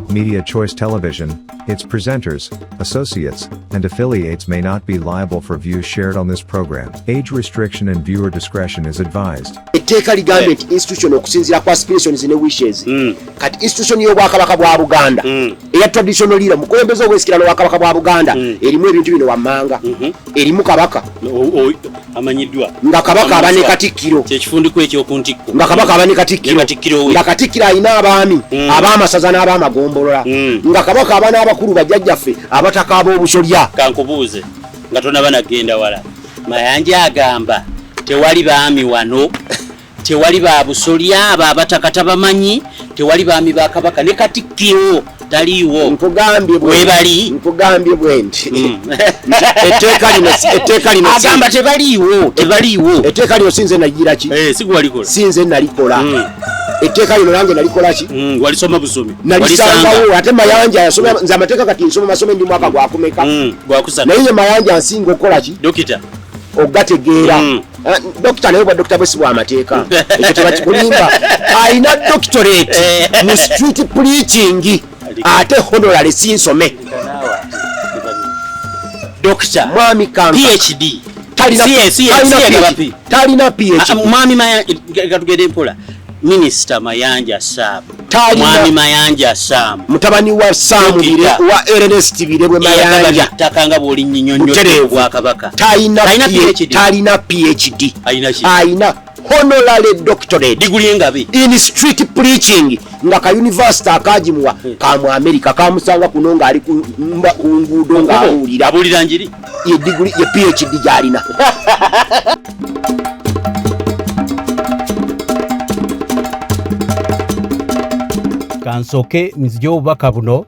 Media Choice Television, its presenters, associates, and affiliates may not be liable for views shared on this program. Age restriction and viewer discretion is advised. Etteeka ligambye nti institution okusinziira ku aspirations ne wishes. Kati institution y'Obwakabaka bwa Buganda eya traditional leader mukulembeze obwesikirano Obwakabaka bwa Buganda erimu ebintu bino wammanga erimu Kabaka amanyiddwa nga Kabaka abane Katikkiro kyekifundiko ekyokuntikko nga Kabaka abane Katikkiro nga Katikkiro alina abaami ab'amasaza n'ab'amagombolola nga Kabaka abana abakulu bajjajjaffe abataka ab'obusolya. Kankubuuze nga tonaba nagenda wala Mayanja agamba tewali baami wano tewali ba busolya abo abataka tabamanyi tewali baami ba Kabaka ne Katikkiro taliiwo. Nkugambye bwe nti etteeka lino agamba tebaliiwo etteeka lino sinze nagira ki sigwalikola sinze nalikola etteeka lino nange nalikola ki walisoma busomi nalisangawo ate Mayanja yasoma nze amateeka kati nsoma masome ndi mwaka gwakumeka gwakusatu naye Mayanja nsinga okukola ki dokita ogategeera dokita naye bwa dokita bwesi bw'amateeka ekyo tebakikulimba alina doctorate mu street preaching ate honorary sinsome dokita mwami kanka PhD talina PhD mwami katugende mpola Minister Mayanja Sam mwami Mayanja Sam mutabani wa Sam bire wa Ernest bire bwe Mayanja takanga boli nnyonyonyo bwa Kabaka talina PhD aina honorary doctorate degree ngabe in street preaching nga ka university akajimuwa ka mu America kamusanga kuno nga ali ku ngudo nga abulira njiri ye degree ye PhD jalina. Kansoke nzije obubaka buno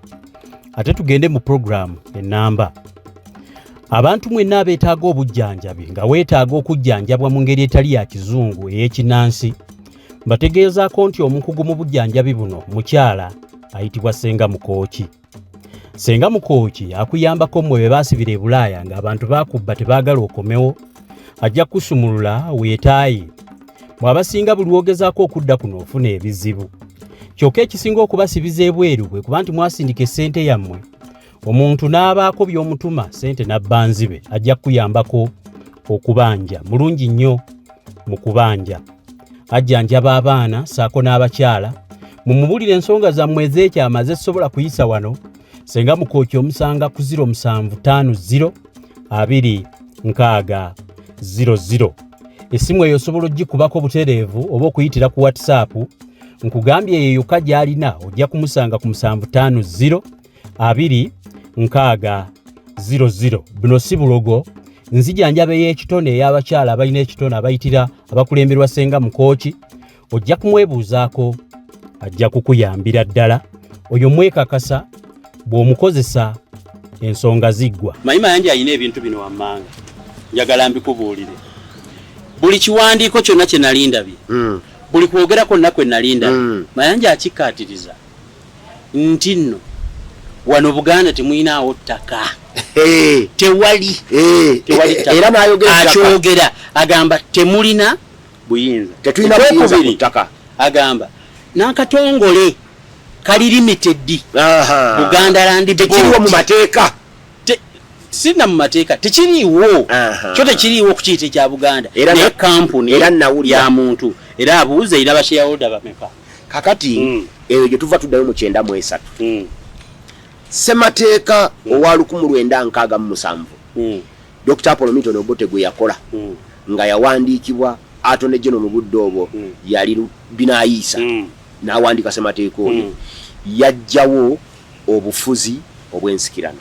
ate tugende mu program enamba. Abantu mwenna abeetaaga obujjanjabi nga weetaaga okujjanjabwa mu ngeri etali ya kizungu ey'ekinnansi bategeezaako nti omukugu mu bujjanjabi buno mukyala ayitibwa Ssenga Mukooki. Ssenga Mukooki akuyambako mmwe bwe baasibira e Bulaaya ng'abantu baakubba tebaagala okomewo ajja kusumulula weetaayi mwabasinga buli wogezaako okudda kuno ofuna ebizibu. Kyokka ekisinga okubasibiza ebweru bwe kuba nti mwasindika essente yammwe omuntu n'abaako by'omutuma ssente nabbanzibe ajja kuyambako okubanja mulungi nnyo mu kubanja ajjanjaba abaana Ssaako n'abakyala mumubulire ensonga zammwe ez'ekyama zesobola kuyisa wano. Ssenga Mukooki omusanga ku 0750 26000 essimu eyo osobola ogikubako butereevu oba okuyitira ku WhatsApp nkugambye eyo yokka gy'alina ojja kumusanga ku 750 26000. Buno si bulogo nzijanjaba ey'ekitone ey'abakyala abalina ekitone abayitira abakulemberwa Ssenga Mukooki ojja kumwebuuzaako ajja kukuyambira ddala oyo mwekakasa bw'omukozesa ensonga ziggwa. Mayanja alina ebintu bino wammanga njagala mbikubuulire buli kiwandiiko kyonna kye nalindabye buli kwogera kwonna kwe nalinda Mayanja akikkaatiriza nti nno wano Buganda temuyinaawo ttaka tewali era akyogera agamba temulina buyinza tetulina buyinza ku ttaka agamba n'akatongole kali limited Buganda Land Board tekiriwo mu mateeka sina mu mateeka tekiriwo kyo tekiriwo ku kiyite kya Buganda naye kampuni ya muntu era abuuze era bashareholder bameka kakati eyo gye tuva tuddayo mu 93 Ssemateeka owa 1967 Dr. Paul Milton Obote gwe yakola nga yawandiikibwa Attorney General mu budde obwo yali Binaayisa n'awandiika Ssemateeka oyo yajjawo obufuzi obw'ensikirano.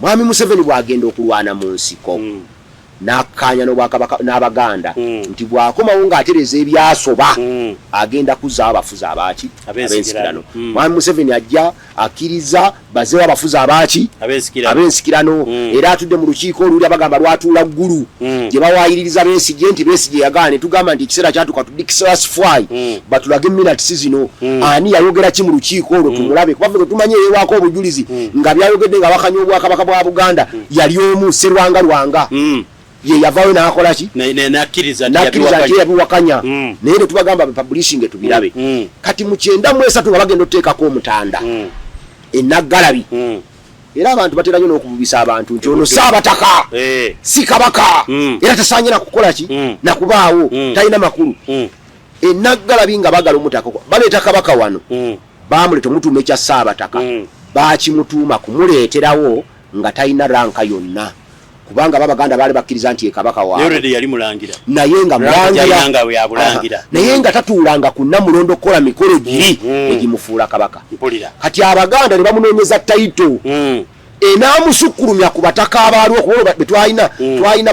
Mwami Museveni bw'agenda okulwana mu nsiko n'akkaanya n'Abaganda nti bw'akomawo ng'atereza ebyasoba agenda kuzza abafuzi abaaki ab'ensikirano. Mwami Museveni ajja akkiriza bazeewo abafuzi abaaki ab'ensikirano era atudde mu lukiiko oluli abagamba lwatuula ggulu gye bawaayiririza Besigye nti Besigye yagaane tugamba nti ekiseera kyatuka tudikisasfy batulage minutes zino ani yayogera ki mu lukiiko olwo tumulabe kuba ffe tumanye yeewaako obujulizi nga byayogedde nga bakanya Obwakabaka bwa Buganda yali omu Sserwanga Lwanga ye yavayo n'akola ki nakkiriza nti yabiwakanya naye ne tubagamba publishing tubirabe kati mu 93 nga bagenda oteekako omutanda enaggalabi era abantu batera nnyo n'okububisa abantu nti ono Ssaabataka si Kabaka era tasaanye nakukola ki nakubaawo talina makulu enaggalabi nga bagala omutaka baleeta Kabaka wano bamuleta omutuuma ekya Ssaabataka baakimutuuma kumuleeterawo nga talina ranka yonna kubanga babaganda baali bakkiriza nti ye Kabaka waabwe yali mulangira naye nga mulangira naye nga tatuulanga ku Namulondo okukola mikolo giri egimufuula Kabaka kati abaganda ne bamunoonyeza tayito enaamusukkulumya ku bataka abaaliwo kuba be twalina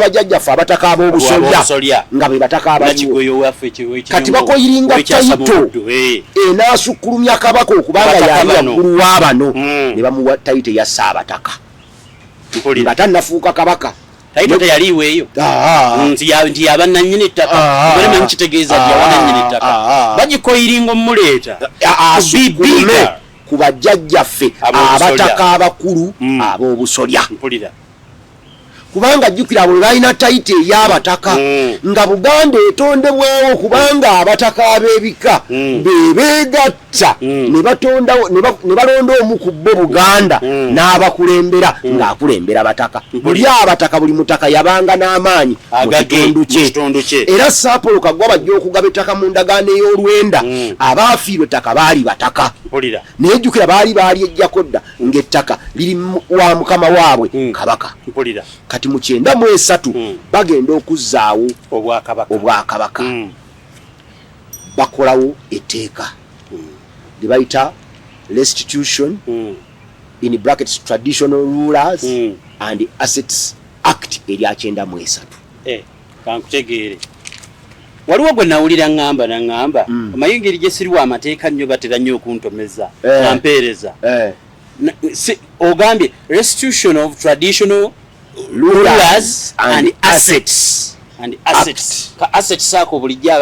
bajjajjaffe abataka ab'obusolya nga be bataka abaliwo kati bakoyiringa tayito enaasukkulumya Kabaka okubanga yali waggulu w'abano ne bamuwa tayito ya Ssaabataka nga tannafuuka Kabaka tayito teyaliiwo eyo nti yaba nannyini ettaka balema nkitegeeza nti yaba nannyini ettaka bagikoyiringa omuleeta asukulume ku bajjajjaffe abataka abakulu ab'obusolya kubanga jjukira abo balina tayito ey'abataka nga Buganda etondebwawo kubanga abataka ab'ebika bebeegatta ne balonda omu ku bo Buganda n'abakulembera ng'akulembera abataka buli abataka buli mutaka yabanga n'amaanyi mu kitundu kye era Saapolo Kaggwa bajja okugaba ettaka mu ndagaano ey'Olw'Enda abaafiirwa ettaka baali bataka naye jjukira baali ejjako dda ng'ettaka liri wa mukama waabwe Kabaka kati mu 93 bagenda okuzzaawo obwakabaka bakolawo etteeka lye bayita restitution in brackets traditional rulers and assets act erya 93 kankutegeere waliwo gwe nawulira ngamba amayingeri gye siriwo amateeka nnyo batera nnyo okuntomeza nampeereza ogambye restitution of traditional rulers and assets ka assets Ssaako bulijjo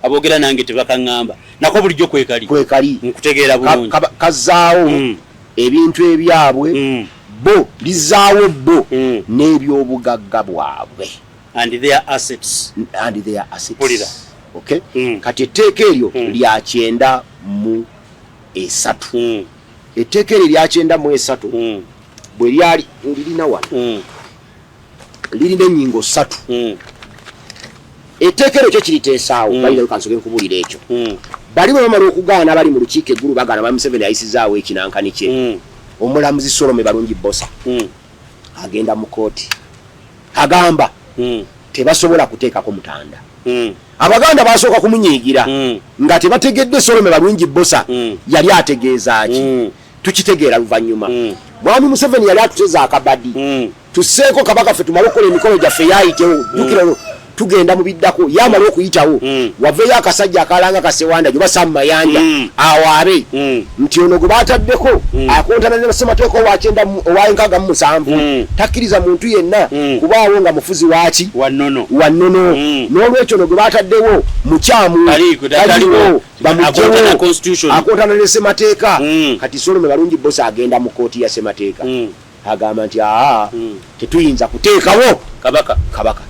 aboogera nange tebakaŋŋamba nako bulijjo kwekali nkutegeera bulungi kazaawo ebintu ebyabwe bo lizaawo bo n'ebyobugagga bwabwe and their assets Pulira. Okay kati etteeka eryo lya 93 etteeka eryo lya 93 bwe lyali lirina wano lirina ennyingo 3 etteeka eryo kyo kiriteesaawo balina kansoke nkubuulira ekyo bali bwe bamala okugaana abali mu lukiiko eggulu bagaana ba Museveni ayisizaawo ekinankani kye omulamuzi Solome Balungi Bbosa agenda mu kooti agamba tebasobola kuteekako mutanda abaganda basooka kumunyiigira nga tebategedde Solome Balungi Bbosa yali ategeeza ki tukitegeera luvannyuma mwami Museveni yali atuteza akabadi tusseeko Kabaka ffe tumale okukola emikolo gyaffe yayitewo jjukira tugenda mu biddako yamala okuyitawo waveeyo akasajja akalanga ka Ssewandagi oba Sam Mayanja awaabe nti ono gwe baataddeko akontana ne ssemateeka owa 67 takkiriza muntu yenna kubaawo nga mufuzi waki wannono n'olwekyo ono gwe baataddewo mukyamu taliwo bamugyewo akontana ne ssemateeka kati Solome Balungi Bbosa agenda mu kooti ya ssemateeka agamba nti tetuyinza kuteekawo Kabaka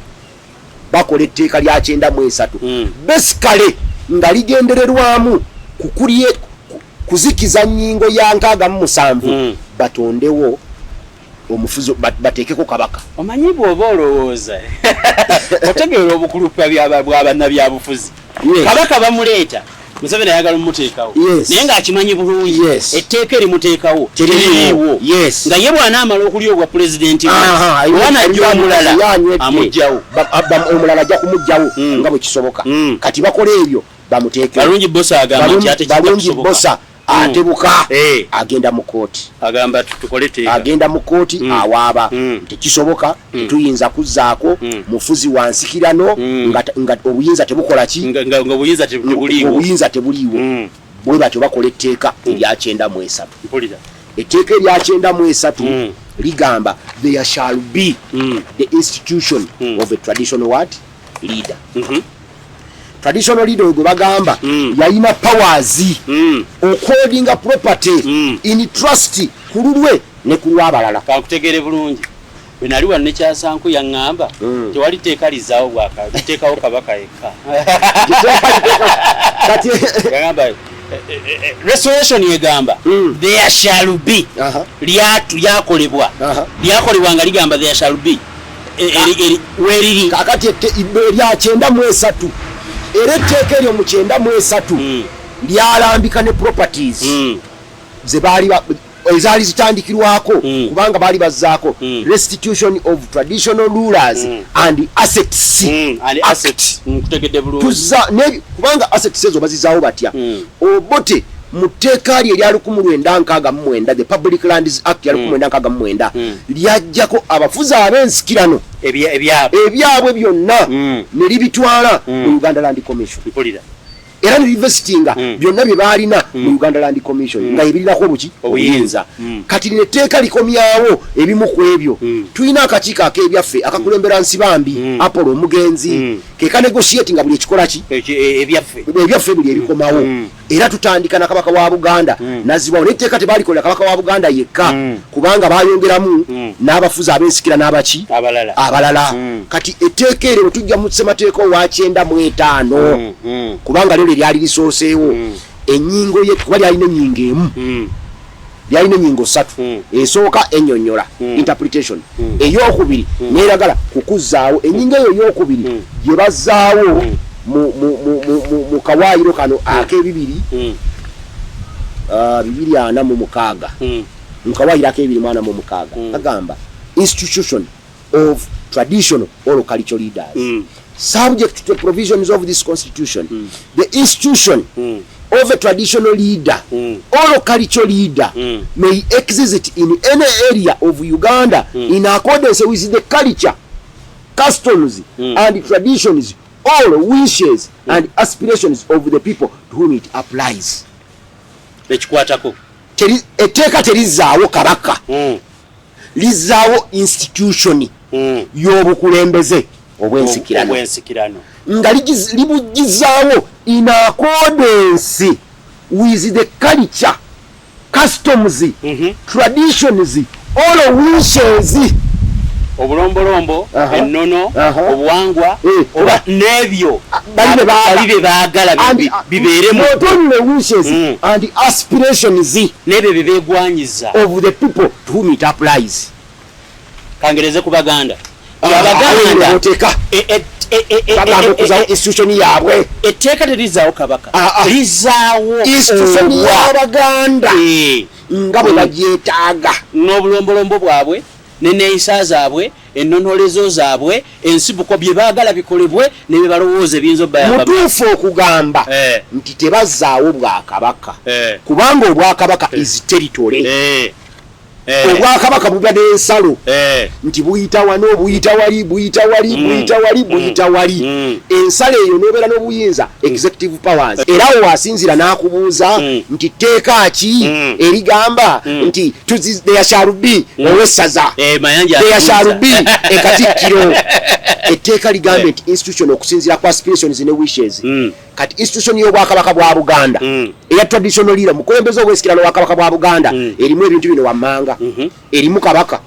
bakola etteeka lya 93 besikale nga ligendererwamu kuzikiza nnyingo ya 67 batondewo omufuzi bateekeko Kabaka omanyi bw'oba olowooza otegeera obukulupa bw'abannabyabufuzi Kabaka bamuleeta Museveni ayagala mumuteekawo naye ng'akimanyi bulungi etteeka erimuteekawo teririiwo nga ye bw'anaamala okulya obwa pulezidenti wanajja omulala amugjawo omulala ajja kumugjawo nga bwe kisoboka kati bakola ebyo bamuteeke Balungi Bbosa agamba nti ate Balungi Bbosa atebuka agenda mu kooti agamba tukole teeka agenda mu kooti awaaba tekisoboka tuyinza kuzzaako mufuzi wansikirano nga obuyinza tebukola ki nga obuyinza tebuliiwo bwe batyo bakola etteeka erya 93 etteeka erya 93 ligamba there shall be the institution of a traditional leader traditional leader gwe bagamba yalina powers okwodinga property in trust ku lulwe ne ku lw'abalala kankutegeere bulungi bwe nali wano ne Kyasanku yaŋŋamba tewali teeka lizaawo liteekawo Kabaka yekka kati yaŋŋamba restoration yegamba there shall be lyakolebwa nga ligamba there shall be weriri kakati lya 93 era etteeka eryo mu 93 lyalambika ne properties ezaali zitandikirwako kubanga baali bazzaako restitution of traditional rulers and assets kutegedde bulungi kubanga assets ezo bazizaawo batya obote mu tteeka lye erya 1969 the Public Lands Act ya 1969 lyajjako abafuzi ab'ensikirano ebyabwe byonna ne libitwala mu Uganda Land Commission era ne investinga byonna bye baalina mu Uganda Land Commission nga ebirirako obuyinza kati netteeka likomyawo ebimu ku ebyo tulina akakiiko ak'ebyaffe akakulembera Nsibambi Apollo omugenzi keka negotiate nga buli ekikola ki ebyaffe buli ebikomawo era tutandika na Kabaka wa Buganda nazibawo netteeka tebaalikolera Kabaka wa Buganda yekka kubanga bayongeramu n'abafuzi ab'ensikira n'abaki abalala kati etteeka eryo tujja mu ssemateeka owa 95 kubanga lyo lyali lisooseewo ennyingo ye kuba lyalina ennyingo emu lyalina ennyingo 3 esooka ennyonnyola interpretation ey'okubiri neeragala kukuzzaawo ennyingo eyo ey'okubiri gye bazzaawo mu kawaayiro kano ak'ebibiri 246 mu kawaayiro ak'ebibiri 46 kagamba institution of traditional or cultural leaders subject to the provisions of this constitution the institution of a traditional leader or cultural leader may exist in any area of Uganda in accordance with the culture, customs and traditions or wishes and aspirations of the people to whom it applies. Ekikwatako etteeka terizaawo Kabaka lizaawo institution y'obukulembeze obwensikirano nga libugizaawo in accordance with the culture, customs, traditions or wishes. Obulombolombo ennono obuwangwa oba n'ebyo bali be baagala bibeeremu not only wishes and aspirations n'ebyo bye beegwanyiza of the people to whom it applies. Kangereze ku Baganda Abaganda bagamba okuzaawo institution yaabwe etteeka terizaawo Kabaka lizaawo institution y'Abaganda nga bwe bagyetaaga n'obulombolombo bwabwe n'enneeyisa zaabwe ennonolezo zaabwe ensibuko bye baagala bikolebwe ne bye balowooza ebiyinza obbayamba mutuufu okugamba nti tebazzaawo Bwakabaka kubanga Obwakabaka is territory Obwakabaka buba n'ensalo nti buyita wano buyita wali buyita wali buyita wali buyita wali ensalo eyo n'obeera n'obuyinza executive powers era wasinzira n'akubuuza nti tteeka ki erigamba nti there shall be owessaza there shall be ekatikkiro etteeka ligambe nti institution okusinzira ku aspirations ne wishes kati institution y'Obwakabaka bwa Buganda eya traditional leader mukulembeze obwesikirano wa Kabaka bwa Buganda erimu ebintu bino wammanga erimu Kabaka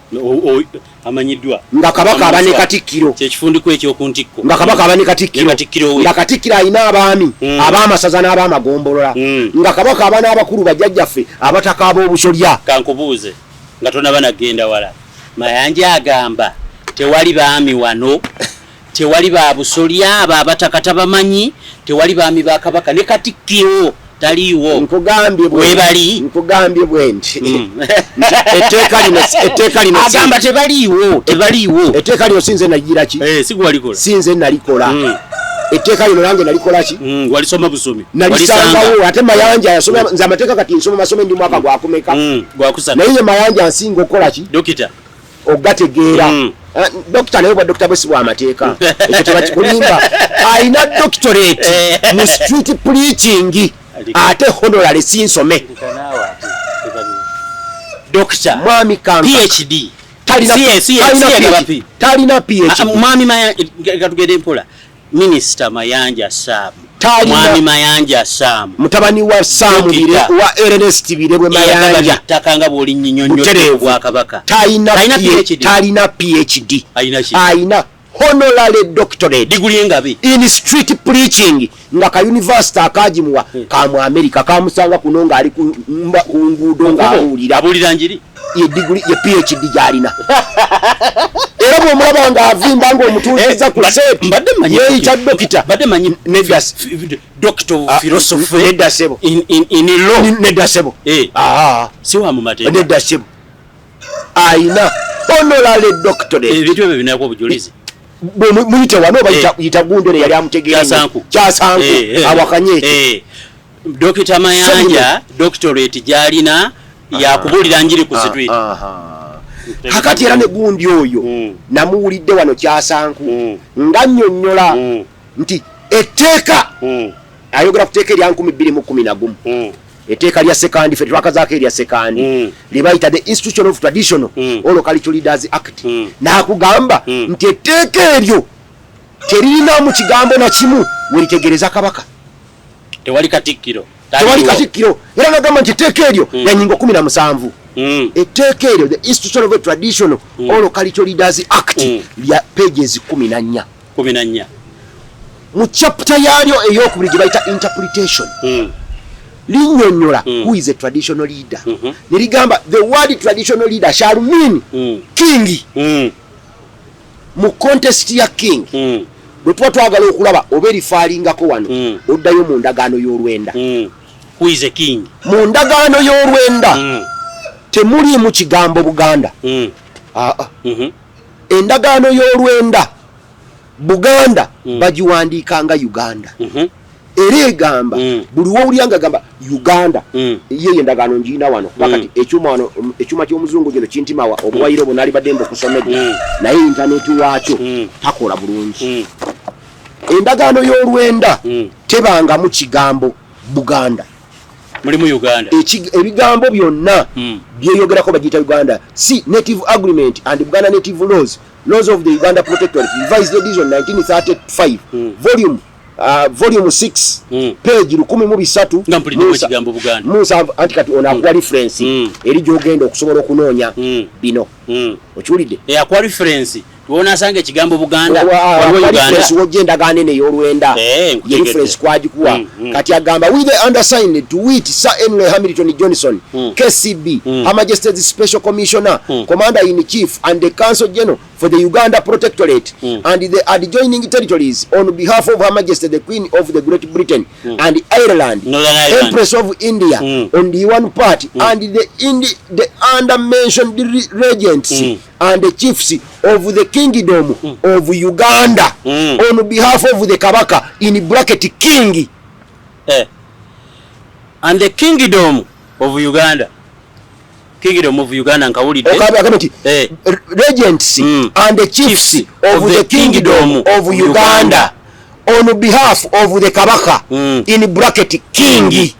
amanyiddwa nga Kabaka abane katikkiro kyekifundiko ekyokuntikko nga Kabaka abane katikkiro nga katikkiro ayina abaami ab'amasaza n'ab'amagombolola nga Kabaka abana abakulu bajjajjaffe abataka ab'obusolya. Kankubuuze nga tonaba nagenda wala Mayanja agamba tewali baami wano tewali ba busolya abo abataka tabamanyi tewali baami ba Kabaka ne katikkiro taliiwo nkugambye bwe nti etteeka lino agamba tebaliiwo etteeka lino sinze nagira ki sinze nalikola etteeka lino nange nalikola ki walisoma busomi nalisangawo ate Mayanja yasoma nze amateeka kati nsoma masome ndi mwaka gwakumeka naye Mayanja nsinga okukola ki dokita ogategeera Dokita naye bwa Dokita Bwesi bwa amateeka ekyo tebakikulimba ayina doctorate mu street preaching ate honorary sinsome Dokita mwami Kanka PhD talina PhD mwami Mayanja katugende mpola Minisita Mayanja Sam Mwami Mayanja Sam mutabani wa Sam bire wa Ernest Birebwe Mayanja takanga boli nnyonyonyo kwa Kabaka talina PhD aina honorary doctorate degree ngabi in street preaching nga ka university akajimuwa ka mu America kamusanga kunonga ali ku ngudo nga abulira njiri ye degree ye PhD jalina era bwo mulaba nga avimba ngo omutuuziza ku set mbadde manyi ye cha doctor mbadde manyi negas doctor of philosophy nedasebo in law nedasebo si wa mu mateka nedasebo aina honorary doctorate ebintu ebyo binako obujulizi muyite wano bayita gundere yali amutegeera kyasanku awakanye Dr. Mayanja doctorate jalina yakubulira njiri ku street hakati era ne gundi oyo namuwulidde wano kyasanku nga nnyonnyola nti etteeka ayogera ku tteeka erya 2011 etteeka lya sekandi fe twakazaako erya sekandi libayita the Institution of Traditional or Cultural Leaders Act nakugamba nti etteeka eryo teririnamu kigambo na kimu weritegereza Kabaka tewali katikkiro era nagamba nti etteeka eryo ya nyingo 17 etteeka eryo the Institution of Traditional or Cultural Leaders Act lya pages 14 mu chapter yalyo ey'okubiri gye bayita interpretation linyonyola who is a traditional leader neligamba the word traditional leader shall mean king mu contest ya king bwe tuba twagala okulaba oba erifaalingako wano oddayo mu ndagaano y'olwenda who is a king mu ndagaano y'olwenda temuli mu kigambo Buganda endagaano y'olwenda Buganda bagiwandiikanga Uganda era egamba buli wowulyanga gamba Uganda ye endagaano njiina wano bakati ekyuma ky'omuzungu gino kintimawa obuwayiro bwo nali badde mbukusomedde naye intaneti waakyo takola bulungi endagaano y'olwenda tebanga mu kigambo Buganda mulimu Uganda ebigambo byonna byeyogerako bagiyita Uganda see native agreement and Buganda native laws of the Uganda Protectorate revised edition 1935 volume 6 page 13 Musa antikati onakuwa reference eri gyogenda okusobola okunoonya bino okiwulidde akuwa reference tuwona sange ekigambo Buganda waliwo Uganda wojendagaano eno ey'olwenda ye reference kwagikuwa kati agamba with the undersigned to wit Sir Henry Hamilton Johnson KCB Her Majesty's Special Commissioner Commander in Chief and the Council General for the Uganda Protectorate and the adjoining territories on behalf of Her Majesty the Queen of the Great Britain and Ireland, Empress of India on the one part and the under-mentioned regents and the chiefs of the Kingdom of Uganda on behalf of the Kabaka in bracket King and the Kingdom of Uganda nkawulidde regents and the chiefs of the Kingdom of Uganda on behalf of the Kabaka in bracket King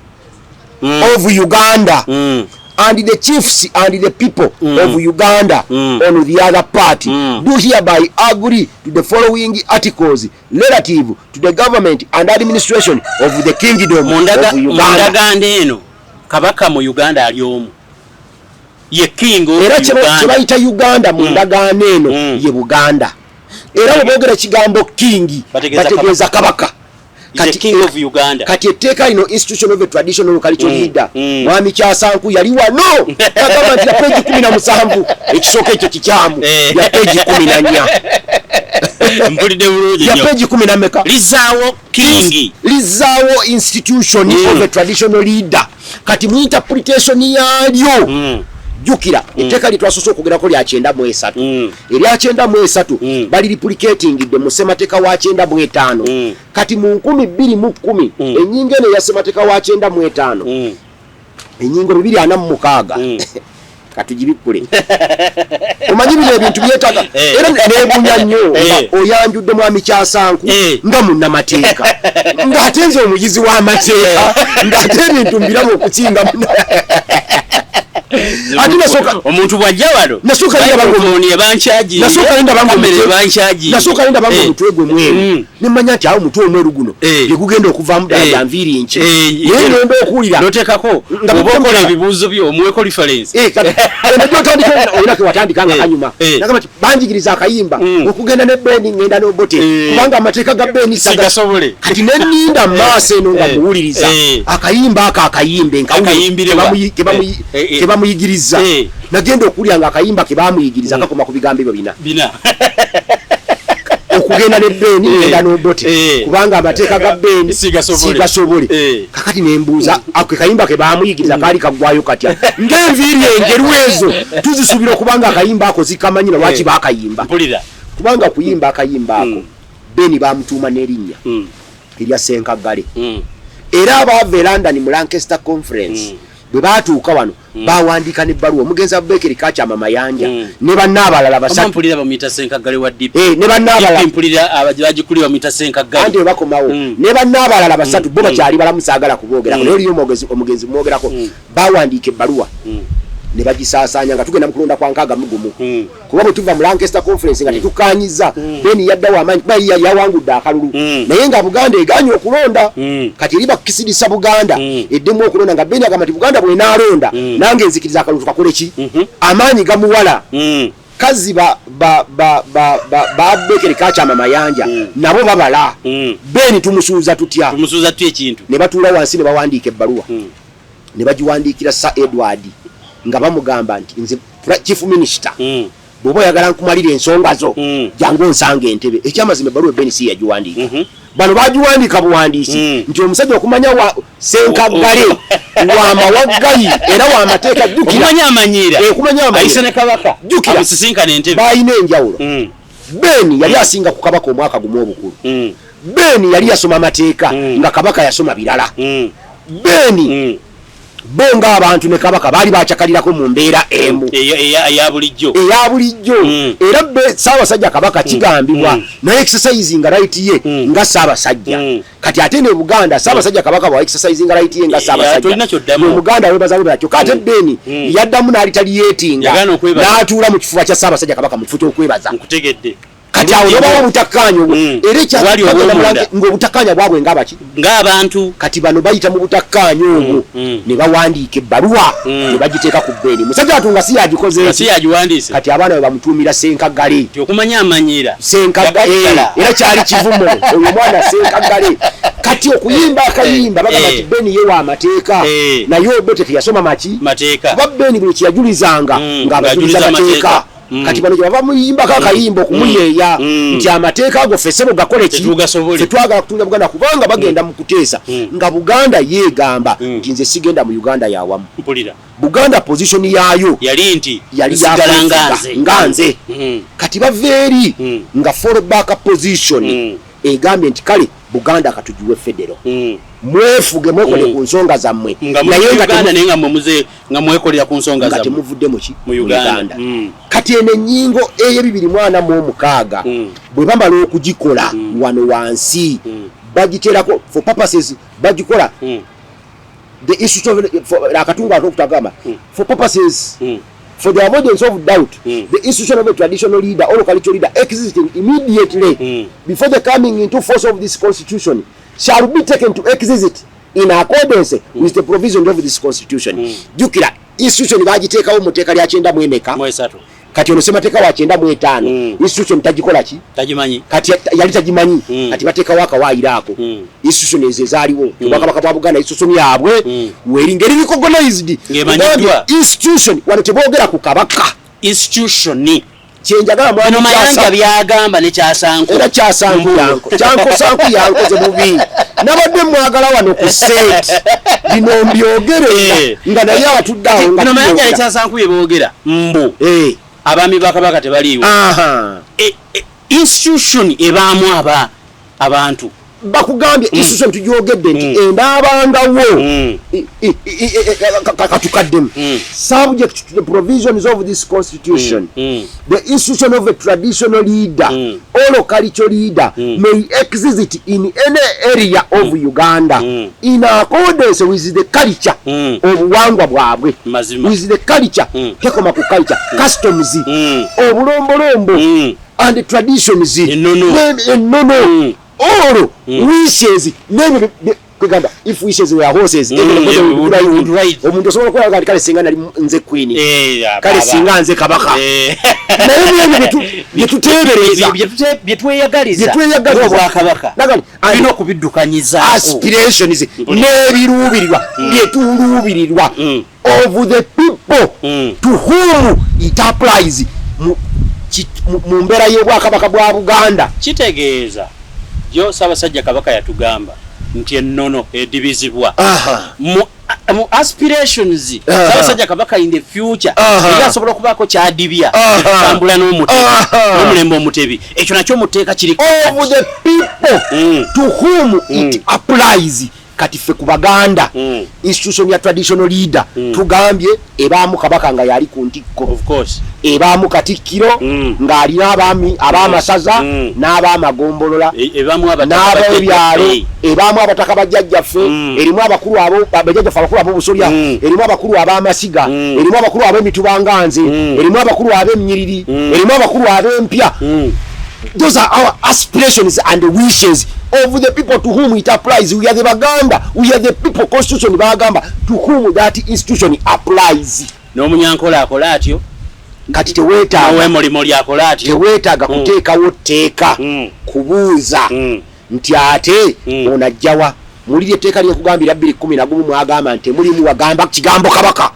of Uganda and the chiefs and the people of Uganda on the other party do hereby agree to the following articles relative to the government and administration of the Kingdom of Uganda. Eno Kabaka mu Uganda ali omu ye king of Uganda. Era kyebayita Uganda mu ndagaano eno ye Buganda. Era bwogera kigambo king bategeeza Kabaka. King of Uganda. Kati etteeka lino Institution of a Traditional Cultural Leader Mwami Kyasanku yali wano agamba nti ya peji 17 ekisooka ekyo kikyamu ya peji 14 mpulidde bulungi ya peji 10 lizaawo king lizaawo Institution of a Traditional Leader kati mu interpretation yalyo jukira etteeka litwasoose okugerako lya 93 erya 93 bali replicatingidde mu ssemateeka wa 95 kati mu 2010 ennyingo eno ya ssemateeka wa 95 ennyingo 246 katugibikkule omanyi bino ebintu byetaaga era neebunya nnyo oyanjudde Mwami Kyasanku nga munnamateeka ng'ate nze omuyizi w'amateeka ng'ate ebintu mbiramu okukinga omuntu bwajja wano nasooka linda bangu omutwe gwe mweru nemanya nti awo omutwe omweru guno yegugenda okuvaamu ddala gya nviiri nki naye ngenda okuwulira noteekako oba okola ebibuuzo byo omuweko reference olina kewatandika nga kanyuma nagamba ti banjigiriza akayimba okugenda ne bendi ngenda n'obote kubanga amateeka ga bendi sigasobole kati nenninda maaso eno nga muwuliriza akayimba ako akayimbe kebamuyigiriza nagenda okuwulira nga akayimba kebamuyigiriza kakoma ku bigambo ebyo bina okugenda ne bendi ngenda n'obote kubanga amateeka ga bendi sigasobole kakati nembuuza ako kayimba kebamuyigiriza kaali kaggwayo katya ng'enviiri enjeru ezo tuzisubira okubanga akayimba ako zikamanyira lwaki bakayimba kubanga kuyimba akayimba ako beni bamutuuma n'erinnya erya Ssenkagale era abaava e London mu Lancaster Conference bwe baatuuka wano bawandiika n'ebbaluwa omugenzi Abubekeri Kakyama Mayanja ne bannaabalala basatu ne bakomawo ne bannaabalala basatu bo bakyali balamu saagala kuboogera naye oliyo omugenzi mwogerako bawandiika ebbaluwa ne bagisaasaanya nga tugenda mu kulonda kwa 61 kuba bwe tuva mu Lancaster Conference nga tetukanyiza beni yaddawo amaanyi kuba yawangudde akalulu naye nga Buganda eganye okulonda kati eri bakisidisa Buganda eddemu okulonda nga beni agamba nti Buganda bw'enaalonda nange nzikiriza akalulu tukakole ki amaanyi gamuwala kazi ba Abubekeri Kakyama Mayanja nabo babala beni tumusuuza tutya ekintu ne batuula wansi ne bawandiika ebbaluwa ne bagiwandiikira Sir Edward nga bamugamba nti nze chief minister bw'oba oyagala nkumalira ensonga zo jangu onsanga entebe ekyamazima ebbaluwa beni si yagiwandiika bano bagiwandiika buwandiisi nti omusajja okumanya wa Ssenkagale wa mawaggayi era wa mateeka jjukira amanyiira ayise ne Kabaka jjukira balina enjawulo beni yali asinga ku Kabaka omwaka gumu obukulu beni yali yasoma amateeka nga Kabaka yasoma birala beni bonga abantu ne Kabaka bali bachakalirako mu mbeera emu eya bulijjo era Ssaabasajja Kabaka kigambibwa naye exercising right ye nga Ssaabasajja kati ate ne Buganda Ssaabasajja Kabaka bwa exercising right ye nga Ssaabasajja mu Buganda webaza bakyo kati beni yaddamu n'alitali yetinga n'atuula mu kifuba kya Ssaabasajja Kabaka mu kifo ky'okwebaza nkutegedde kati awo nobawo butakkaanya era ng'obutakkaanya bwabwe ng'abantu kati bano bayita mu butakkaanya obwo ne bawandiika ebbaluwa ne bagiteeka ku bbeeni musajja watunga si yagikoze kati abaana bwe bamutuumira Ssenkagale okumanya amanyiira Ssenkagale era kyali kivumo oyo mwana Ssenkagale kati okuyimba akayimba bagamba ti beni ye wa amateeka naye obote teyasoma mateeka kuba beni buli kyeyajulizanga ng'abajuliza mateeka kati bano bava muyimbako akayimba okumuyeeya nti amateeka ago ffe ssebo gakole ki ffe twagala kutunga Buganda kubanga bagenda mu kuteesa nga Buganda yeegamba nti nze sigenda mu Uganda yawamu Buganda position yaayo yali nga nze kati bava eri nga fallback position egambye nti kale Buganda katugiwe federo mwefuge mwekole ku nsonga zammwe naye nga mwekolera ku nsonga zammwe temuvudde mu Uganda kati eno ennyingo ey'246 bwe bamala okugikola wano wansi bagiterako for purposes bagikola the institution akatunga atokutagamba for purposes for the avoidance of doubt the institution of a traditional leader or cultural leader existing immediately before the coming into force of this constitution shall be taken to exist in accordance with the provisions of this constitution jukira institution bagiteekawo mu tteeka lya 9 kati ono semateeka wa 9 institution tagikola ki tagimanyi kati yali tagimanyi kati bateekawo akawaayiro ako institution ezo ezaaliwo Kabaka bwa Buganda institution yaabwe weri ngeri recognized institution wano teboogera ku Kabaka institution kyenjagala mwana Mayanja byagamba ne Kyasanku era Kyasanku yankoze bubi nabadde mwagala wano ku set bino mbyogere nga naye abatudde awo nga Mayanja ne Kyasanku yeboogera mbu abami ba Kabaka tebaliiwo institution ebaamu abantu bakugambye institution tujogedde nti endaabangawo katukaddemu subject to the provisions of this constitution the institution of a traditional leader or cultural leader may exist in any area of Uganda in accordance with the culture obuwangwa bwabwe with the culture tekoma ku culture customs obulombolombo and the traditions no wishes never kugamba if wishes were horses omuntu osobola kukola kale singa nali nze queen kale singa nze kabaka naye byetuteebereza byetweyagaliza bwa kabaka bino okubiddukanyiza aspirations n'ebiruubirirwa byetuluubirirwa of the people to whom it applies mu mbeera y'obwakabaka bwa Buganda. Kitegeeza jo Ssaabasajja Kabaka yatugamba nti ennono edibizibwa mu aspirations Ssaabasajja Kabaka in the future asobola okubaako kyadibya ekutambula n'omulembe omutebi ekyo nakyo muteeka kiri of the people to whom it applies. Kati ffe ku Baganda institution ya traditional leader tugambye ebaamu kabaka nga yali ku ntikko of course ebaamu katikkiro ng'alina abaami ab'amasaza n'ab'amagombolola n'ab'ebyalo ebaamu abataka bajjajjaffe erimu abakulu abo bajjajjaffe abakulu ab'obusolya erimu abakulu ab'amasiga erimu abakulu ab'emitubanganze erimu abakulu ab'emnyiriri erimu abakulu ab'empya. Those are our aspirations and wishes of the people to whom it applies. We are the Baganda, we are the people constitution Bagamba to whom that institution applies. No munyankola akola atyo kati teweetaaga kuteekawo tteeka kubuuza nti ate onajjawa muliri etteeka lyekugambira 2011 mwagamba nti mulimu wagamba kigambo kabaka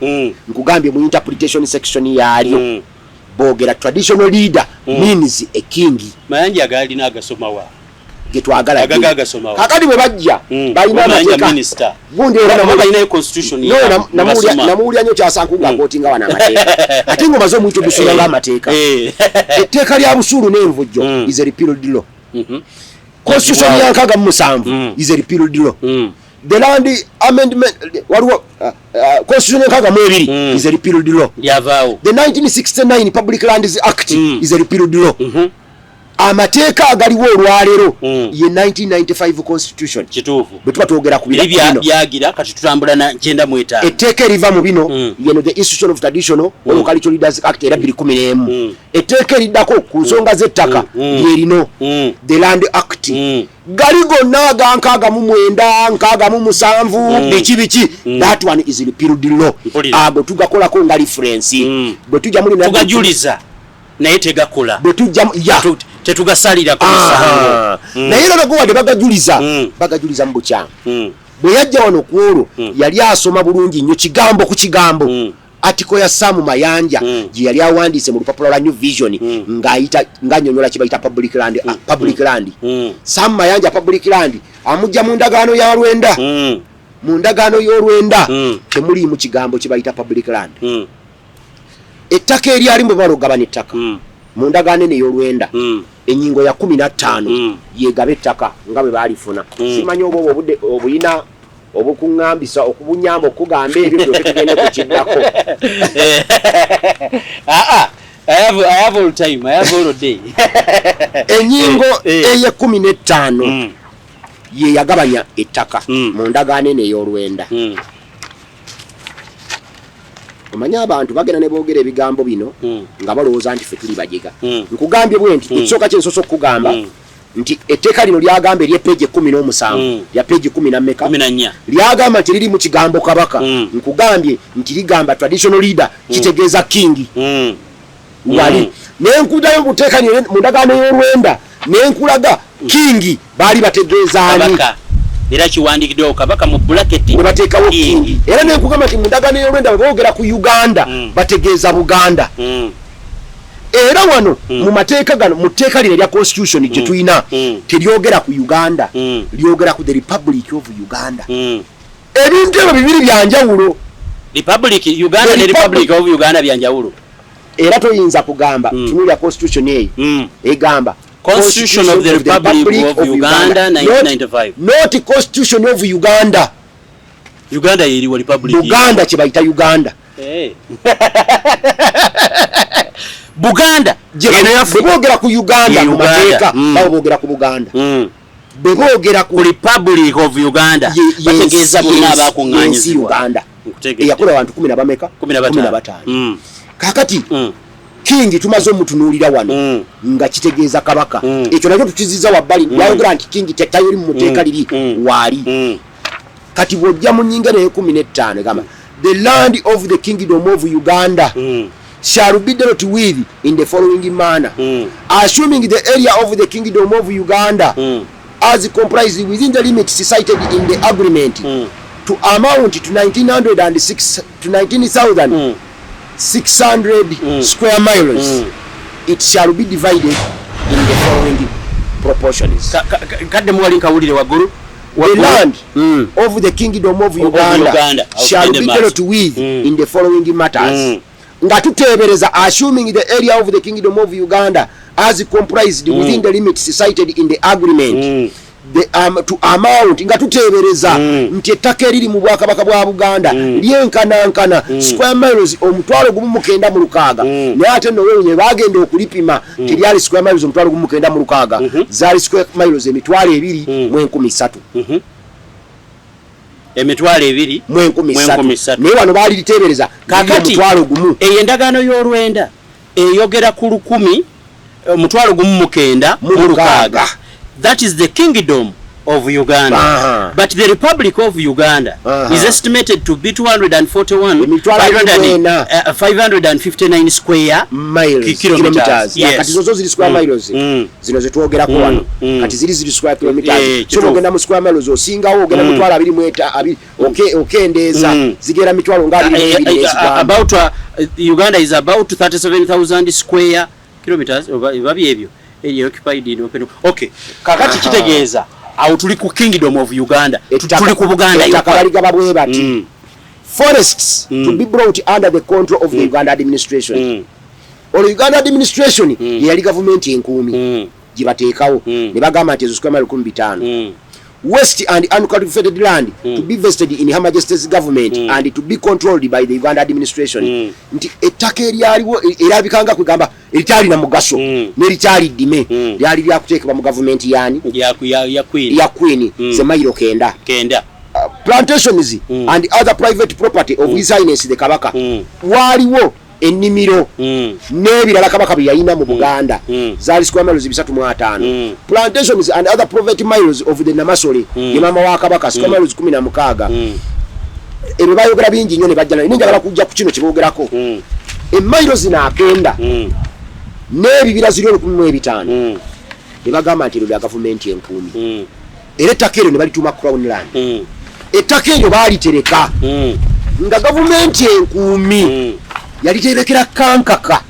nkugambye mu interpretation section yaalyo bogera traditional leader means a king. Mayanja agalina agasomawa getwagala agasomawa kakati bwe bajja balina amateeka minister gundi era balina constitution namuwulira nnyo kyasankunga ng'otinga wana amateeka ate ngomaze omwito dusula amateeka etteeka lya busuulu n'envujjo is a repealed law. Constitution ya 67 is a repealed law. The land amendment waliwo constitution ya 62 is a repealed law. The 1969 Public Lands Act is a repealed law. Amateeka agaliwo olwaleero ye 1995 constitution kituufu bwe tuba twogera ku byagira kati tutambula na 95 etteeka eriva mu bino yeno the institution of traditional or cultural leaders act era 2011 etteeka eriddako ku nsonga z'ettaka lyerino the land act gali gonna aga 69 67 biki that one is repealed law. Ago tugakolako nga reference bwe tujja muli tugajuliza naye tegakola bwe tujja tetugasalira ku musango naye era bagwadde bagajuliza mu bukyamu bwe yajja wano ku olwo yali asoma bulungi nnyo kigambo ku kigambo atiko ya Samu Mayanja gye yali awandiise mu lupapula lwa New Vision ng'anyonyola kye bayita public land. Samu Mayanja public land amujja mu ndagaano ya Lwenda mu ndagaano y'Olwenda temuli mu kigambo kye bayita public land. Ettaka eryali mu balogabana ettaka mu ndagaano eno y'Olwenda ennyingo ya 15 yegaba ettaka nga bwe baalifuna. Simanyi oba obudde obuyina obukuŋŋambisa okubunyamba okugamba ebyo byonna tugende kukiddako. I have all time, I have all day. Ennyingo eye 15 ye yagabanya ettaka mu ndagaano eno ey'Olwenda. Omanya abantu bagenda ne boogera ebigambo bino nga balowooza nti ffe tuli bajega. Nkugambye bwe nti ekisooka kye nsoose okukugamba nti etteeka lino lyagamba ery'eppeegi 17 lya peegi 14 lyagamba nti liri mu kigambo kabaka. Nkugambye nti ligamba traditional leader kitegeeza king wali nenkuddayo buteeka mu ndagaano y'Olwenda nenkulaga king baali bategeezaani era kiwandikiddwa Kabaka mu bracket ne bateekawo king era nenkugamba nti mu ndagaano y'Olwenda boogera ku Uganda bategeeza Buganda. Era wano mu mateeka gano mu tteeka lino lya constitution gye tulina teryogera ku Uganda lyogera ku the Republic of Uganda. Ebintu ebyo bibiri byanjawulo. Republic Uganda ne Republic of Uganda byanjawulo. Era toyinza kugamba tunulya constitution eyo egamba Constitution of the Republic of Uganda 1995. Not Constitution of Uganda. Uganda yeriwa Republic. Buganda kye bayita Uganda. Buganda boogera ku Uganda mu mateeka boogera ku Buganda boogera ku Republic of Uganda bategeeza bonna abakuŋŋaanyizibwa Uganda eyakola abantu 15 kakati King tumaze omutunuulira wano nga kitegeeza Kabaka ekyo nakyo tukiziza wabbali wayogera nti King tetayoli mu muteeka liri waali kati bw'ojja mu nnyinga naye 15 gamba the land of the kingdom of Uganda shall be dealt with in the following manner. Assuming the area of the kingdom of Uganda as comprised within the limits cited in the agreement to amount to 19,600 square miles, it shall be divided in the following proportions. The land of the kingdom of Uganda shall be dealt with in the following matters. Nga tutebereza assuming the area of the kingdom of Uganda as comprised within the limits cited in the agreement the to amount nga tutebereza nti ettaka eriri mu Bwakabaka bwa Buganda lyenkanankana square miles omutwalo gumu mukenda mu lukaaga naye ate nno wewe bagenda okulipima teryali square miles omutwalo gumu mukenda mu lukaaga zaali square miles emitwalo 2.13 emitwalo 2.13 naye wano baali litebereza kakati omutwalo gumu endagaano y'olwenda eyogera ku 10 omutwalo gumu mukenda mu lukaaga. That is the kingdom of Uganda. But the Republic of Uganda is estimated to be 559 square kilometers. Kati zozo zili square miles zino zetwogerako wano kati zili square kilometers so ogenda mu square miles osingawo ogenda mutwala 2 okendeeza zigera mitwalo ngali about Uganda is about 37,000 square kilometers babi ebyo occupied in open. Okay, kakati kitegeeza awo tuli ku kingdom of Uganda tuli ku Buganda yakaligaba bwe bati forests to be brought under the control of the Uganda administration. Uganda administration yali government enkuumi gibateekawo ne bagamba nti ezo 15 West and uncultivated land to be vested in Her Majesty's government and to be controlled by the Uganda administration. Nti ettaka eryaliwo erabikanga kugamba eritali na mugaso nerikyali ddime lyali lyakuteekebwa mu government yani ya Queen Semairo kenda plantations and other private property of His Highness the Kabaka waliwo ennimiro n'ebirala Kabaka bye yalina mu Buganda zaali square miles 305 plantations and other private miles of the Namasole ye mama wa Kabaka square miles 16 ebyo bayogera bingi nnyo ne bajjana ninjagala kujja ku kino kiboogerako emiles nakenda n'ebibira ziri 15 ne bagamba nti lya government enkuumi era ettaka eryo ne balituuma crown land ettaka eryo baalitereka nga government enkuumi yaliterekera kankaka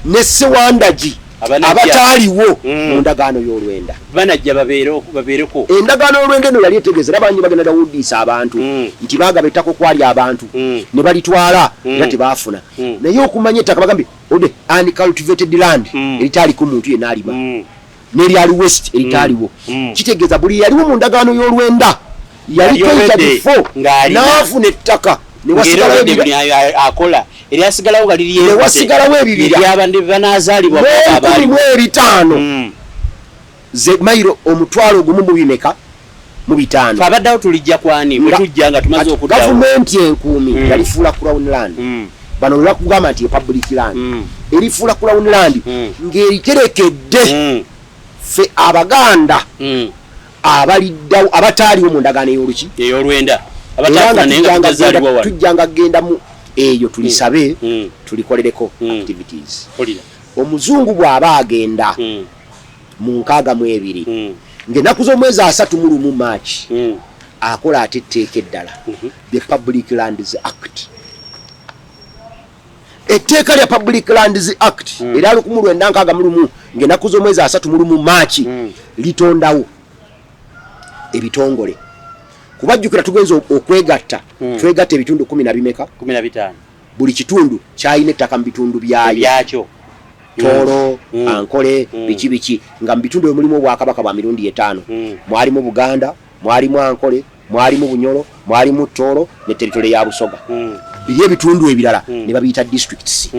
ne Ssewandagi abataaliwo mu ndagaano y'olwenda banajja babeereko endagaano y'olwenda eno yali etegeeza era banyi bagenda dawudiisa abantu nti baagaba ettaka okwali abantu ne balitwala era tebaafuna naye okumanya ettaka bagambye ode uncultivated land eritaaliku muntu yenna alima n'eryali west eritaaliwo kitegeeza buli yaliwo mu ndagaano y'olwenda yali kweyita bifo n'afuna ettaka akola eryasigalawo nga liriwasigalawo ebyabandi banazaalibwa abalimu 5 ze mairo omutwalo gumu mu bimeka mu 5 abaddawo tulijja kwani bwe tujja nga tumaze okuddawo gavumenti enkuumi yalifuula crown land bano lwa kugamba nti public land erifuula crown land ng'eriterekedde fe Abaganda abaliddawo abataaliwo mu ndagaano ey'olwenda tujjanga genda mu eyo tulisabe tulikolereko activities omuzungu bw'aba agenda mu 62 ng'ennaku z'omwezi 31 March akola ate etteeka eddala the Public Lands Act etteeka lya Public Lands Act era 1961 ng'ennaku z'omwezi 31 March litondawo ebitongole kubajjukira tugenza okwegatta twegatta ebitundu 15 15 buli kitundu kyalina ettaka mu bitundu byakyo Toro, Ankole, biki nga mu bitundu mulimu Obwakabaka bwa mirundi 5 mwalimu Buganda, mwalimu Ankole, mwalimu Bunyoro, mwalimu Toro ne territory ya Busoga. Biri ebitundu ebirala ne babiyita districts.